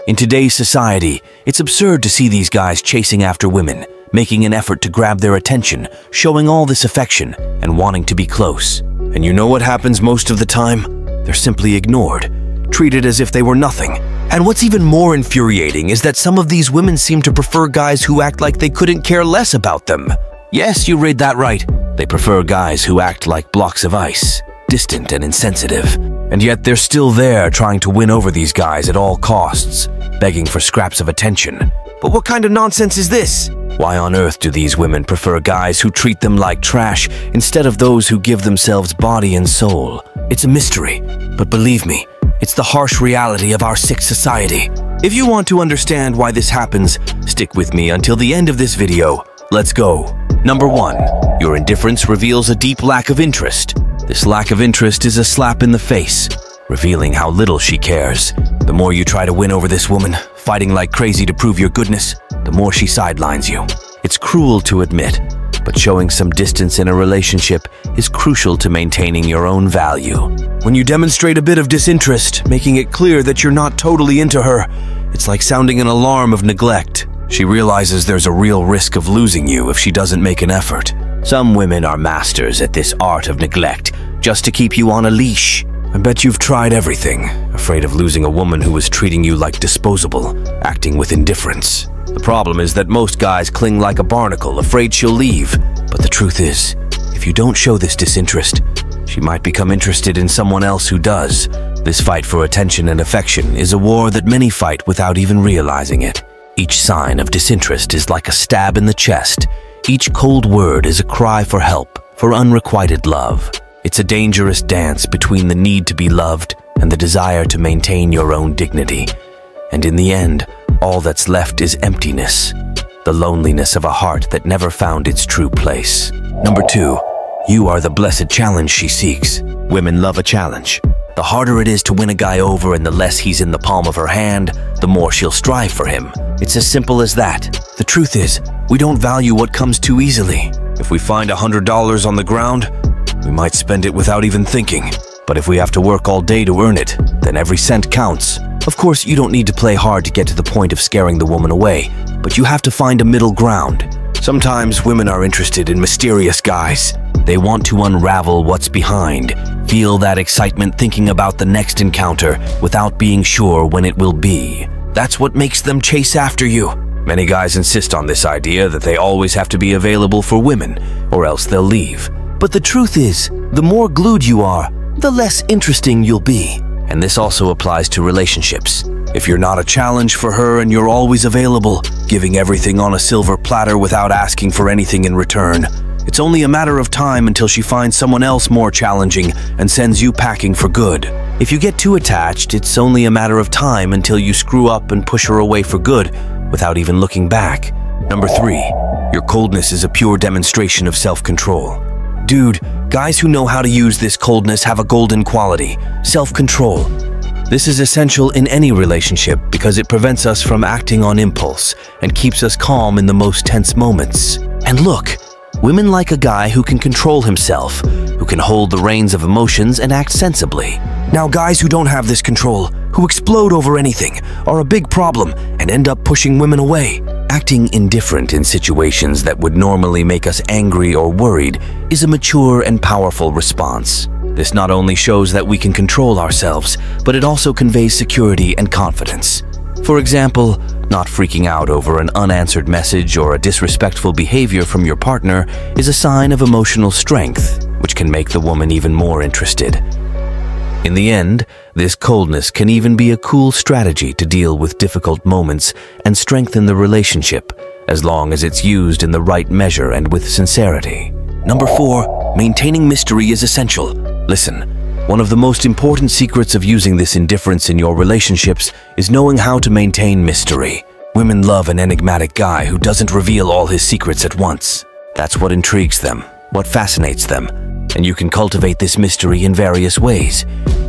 In today's society, it's absurd to see these guys chasing after women, making an effort to grab their attention, showing all this affection, and wanting to be close. And you know what happens most of the time? They're simply ignored, treated as if they were nothing. And what's even more infuriating is that some of these women seem to prefer guys who act like they couldn't care less about them. Yes, you read that right. They prefer guys who act like blocks of ice, distant and insensitive. And yet they're still there trying to win over these guys at all costs, begging for scraps of attention. But what kind of nonsense is this? Why on earth do these women prefer guys who treat them like trash instead of those who give themselves body and soul? It's a mystery, but believe me, it's the harsh reality of our sick society. If you want to understand why this happens, stick with me until the end of this video. Let's go. Number 1. Your indifference reveals a deep lack of interest. This lack of interest is a slap in the face, revealing how little she cares. The more you try to win over this woman, fighting like crazy to prove your goodness, the more she sidelines you. It's cruel to admit, but showing some distance in a relationship is crucial to maintaining your own value. When you demonstrate a bit of disinterest, making it clear that you're not totally into her, it's like sounding an alarm of neglect. She realizes there's a real risk of losing you if she doesn't make an effort. Some women are masters at this art of neglect, just to keep you on a leash. I bet you've tried everything, afraid of losing a woman who was treating you like disposable, acting with indifference. The problem is that most guys cling like a barnacle, afraid she'll leave. But the truth is, if you don't show this disinterest, she might become interested in someone else who does. This fight for attention and affection is a war that many fight without even realizing it. Each sign of disinterest is like a stab in the chest. Each cold word is a cry for help, for unrequited love. It's a dangerous dance between the need to be loved and the desire to maintain your own dignity. And in the end, all that's left is emptiness, the loneliness of a heart that never found its true place. Number 2, you are the blessed challenge she seeks. Women love a challenge. The harder it is to win a guy over and the less he's in the palm of her hand, the more she'll strive for him. It's as simple as that. The truth is, we don't value what comes too easily. If we find $100 on the ground, we might spend it without even thinking. But if we have to work all day to earn it, then every cent counts. Of course, you don't need to play hard to get to the point of scaring the woman away, but you have to find a middle ground. Sometimes women are interested in mysterious guys. They want to unravel what's behind, feel that excitement thinking about the next encounter without being sure when it will be. That's what makes them chase after you. Many guys insist on this idea that they always have to be available for women, or else they'll leave. But the truth is, the more glued you are, the less interesting you'll be. And this also applies to relationships. If you're not a challenge for her and you're always available, giving everything on a silver platter without asking for anything in return, it's only a matter of time until she finds someone else more challenging and sends you packing for good. If you get too attached, it's only a matter of time until you screw up and push her away for good without even looking back. Number 3, your coldness is a pure demonstration of self-control. Dude, guys who know how to use this coldness have a golden quality: self-control. This is essential in any relationship because it prevents us from acting on impulse and keeps us calm in the most tense moments. And look, women like a guy who can control himself, who can hold the reins of emotions and act sensibly. Now, guys who don't have this control, who explode over anything, are a big problem and end up pushing women away. Acting indifferent in situations that would normally make us angry or worried is a mature and powerful response. This not only shows that we can control ourselves, but it also conveys security and confidence. For example, not freaking out over an unanswered message or a disrespectful behavior from your partner is a sign of emotional strength, which can make the woman even more interested. In the end, this coldness can even be a cool strategy to deal with difficult moments and strengthen the relationship, as long as it's used in the right measure and with sincerity. Number 4, maintaining mystery is essential. Listen, one of the most important secrets of using this indifference in your relationships is knowing how to maintain mystery. Women love an enigmatic guy who doesn't reveal all his secrets at once. That's what intrigues them, what fascinates them. And you can cultivate this mystery in various ways.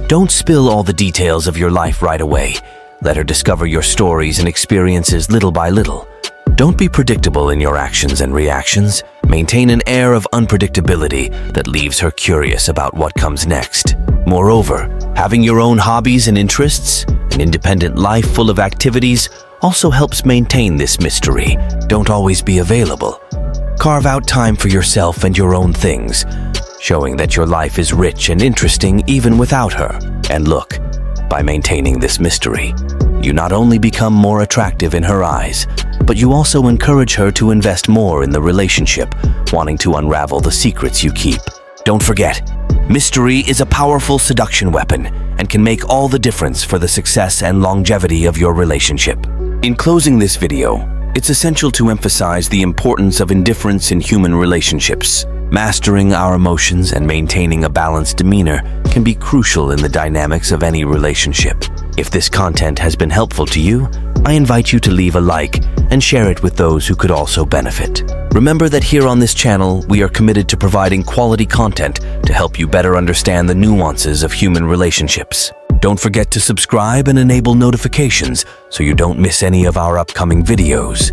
Don't spill all the details of your life right away. Let her discover your stories and experiences little by little. Don't be predictable in your actions and reactions. Maintain an air of unpredictability that leaves her curious about what comes next. Moreover, having your own hobbies and interests, An independent life full of activities also helps maintain this mystery. Don't always be available. Carve out time for yourself and your own things, showing that your life is rich and interesting even without her. And look, by maintaining this mystery, you not only become more attractive in her eyes, but you also encourage her to invest more in the relationship, wanting to unravel the secrets you keep. Don't forget, mystery is a powerful seduction weapon and can make all the difference for the success and longevity of your relationship. In closing this video, it's essential to emphasize the importance of indifference in human relationships. Mastering our emotions and maintaining a balanced demeanor can be crucial in the dynamics of any relationship. If this content has been helpful to you, I invite you to leave a like and share it with those who could also benefit. Remember that here on this channel, we are committed to providing quality content to help you better understand the nuances of human relationships. Don't forget to subscribe and enable notifications so you don't miss any of our upcoming videos.